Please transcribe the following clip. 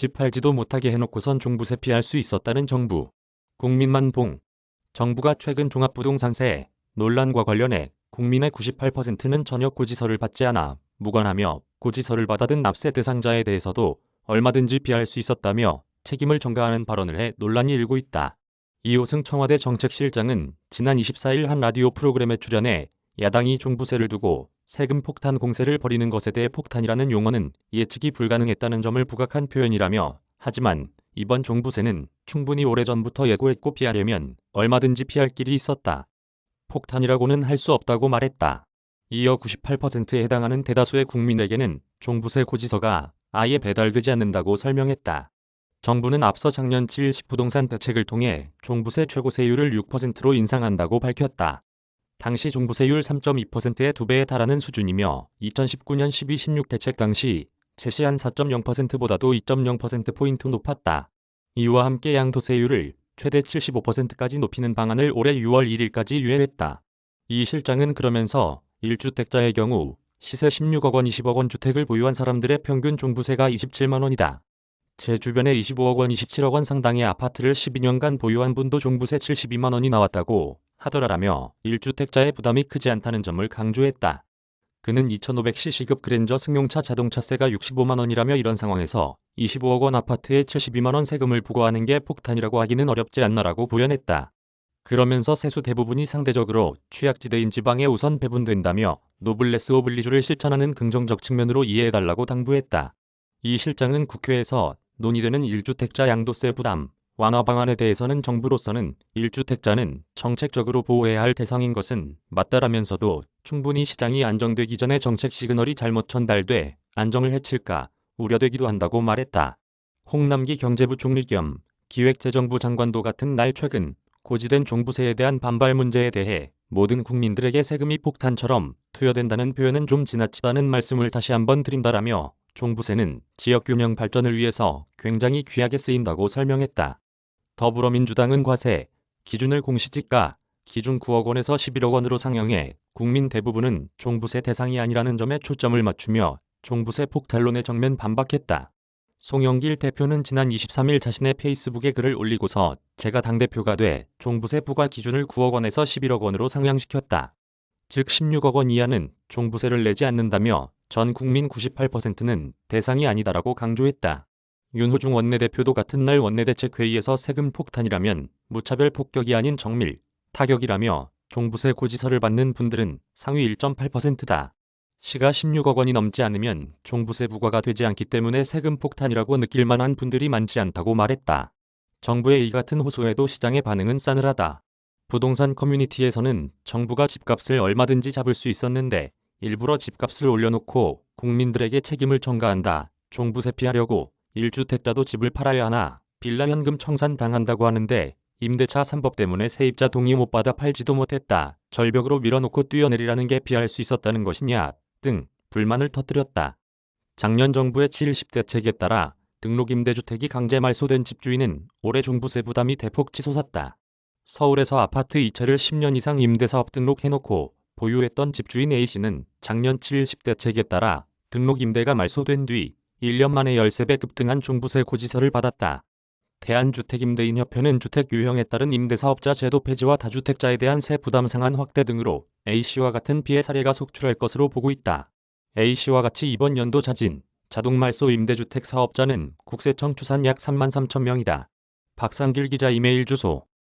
집 팔지도 못하게 해놓고선 종부세 피할 수 있었다는 정부. 국민만 봉. 정부가 최근 종합부동산세 논란과 관련해 국민의 98%는 전혀 고지서를 받지 않아 무관하며 고지서를 받아든 납세 대상자에 대해서도 얼마든지 피할 수 있었다며 책임을 전가하는 발언을 해 논란이 일고 있다. 이호승 청와대 정책실장은 지난 24일 한 라디오 프로그램에 출연해 야당이 종부세를 두고 세금 폭탄 공세를 벌이는 것에 대해 폭탄이라는 용어는 예측이 불가능했다는 점을 부각한 표현이라며, 하지만 이번 종부세는 충분히 오래전부터 예고했고 피하려면 얼마든지 피할 길이 있었다. 폭탄이라고는 할 수 없다고 말했다. 이어 98%에 해당하는 대다수의 국민에게는 종부세 고지서가 아예 배달되지 않는다고 설명했다. 정부는 앞서 작년 7일 부동산 대책을 통해 종부세 최고세율을 6%로 인상한다고 밝혔다. 당시 종부세율 3.2%의 2배에 달하는 수준이며 2019년 12-16 대책 당시 제시한 4.0%보다도 2.0%포인트 높았다. 이와 함께 양도세율을 최대 75%까지 높이는 방안을 올해 6월 1일까지 유예했다. 이 실장은 그러면서 1주택자의 경우 시세 16억 원 20억 원 주택을 보유한 사람들의 평균 종부세가 27만 원이다. 제 주변에 25억 원 27억 원 상당의 아파트를 12년간 보유한 분도 종부세 72만 원이 나왔다고 하더라라며 1주택자의 부담이 크지 않다는 점을 강조했다. 그는 2500cc급 그랜저 승용차 자동차세가 65만 원이라며 이런 상황에서 25억 원 아파트에 72만 원 세금을 부과하는 게 폭탄이라고 하기는 어렵지 않나라고 부연했다. 그러면서 세수 대부분이 상대적으로 취약지대인 지방에 우선 배분된다며 노블레스 오블리주를 실천하는 긍정적 측면으로 이해해달라고 당부했다. 이 실장은 국회에서 논의되는 1주택자 양도세 부담 완화 방안에 대해서는 정부로서는 1주택자는 정책적으로 보호해야 할 대상인 것은 맞다라면서도 충분히 시장이 안정되기 전에 정책 시그널이 잘못 전달돼 안정을 해칠까 우려되기도 한다고 말했다. 홍남기 경제부총리 겸 기획재정부 장관도 같은 날 최근 고지된 종부세에 대한 반발 문제에 대해 모든 국민들에게 세금이 폭탄처럼 투여된다는 표현은 좀 지나치다는 말씀을 다시 한번 드린다라며 종부세는 지역균형 발전을 위해서 굉장히 귀하게 쓰인다고 설명했다. 더불어민주당은 과세 기준을 공시지가 기준 9억 원에서 11억 원으로 상향해 국민 대부분은 종부세 대상이 아니라는 점에 초점을 맞추며 종부세 폭탄론에 정면 반박했다. 송영길 대표는 지난 23일 자신의 페이스북에 글을 올리고서 제가 당대표가 돼 종부세 부과 기준을 9억 원에서 11억 원으로 상향시켰다. 즉 16억 원 이하는 종부세를 내지 않는다며 전 국민 98%는 대상이 아니다라고 강조했다. 윤호중 원내대표도 같은 날 원내대책회의에서 세금 폭탄이라면 무차별 폭격이 아닌 정밀 타격이라며 종부세 고지서를 받는 분들은 상위 1.8%다. 시가 16억 원이 넘지 않으면 종부세 부과가 되지 않기 때문에 세금 폭탄이라고 느낄 만한 분들이 많지 않다고 말했다. 정부의 이 같은 호소에도 시장의 반응은 싸늘하다. 부동산 커뮤니티에서는 정부가 집값을 얼마든지 잡을 수 있었는데 일부러 집값을 올려놓고 국민들에게 책임을 전가한다. 종부세 피하려고 1주택자도 집을 팔아야 하나 빌라 현금 청산 당한다고 하는데 임대차 3법 때문에 세입자 동의 못 받아 팔지도 못했다. 절벽으로 밀어놓고 뛰어내리라는 게 피할 수 있었다는 것이냐 등 불만을 터뜨렸다. 작년 정부의 7.10 대책에 따라 등록임대주택이 강제 말소된 집주인은 올해 종부세 부담이 대폭 치솟았다. 서울에서 아파트 2채를 10년 이상 임대사업 등록해놓고 보유했던 집주인 A씨는 작년 7.10 대책에 따라 등록임대가 말소된 뒤 1년 만에 13배 급등한 종부세 고지서를 받았다. 대한주택임대인협회는 주택 유형에 따른 임대사업자 제도 폐지와 다주택자에 대한 세 부담 상한 확대 등으로 A씨와 같은 피해 사례가 속출할 것으로 보고 있다. A씨와 같이 이번 연도 자진, 자동말소 임대주택 사업자는 국세청 추산 약 33,000명이다. 박상길 기자 이메일 주소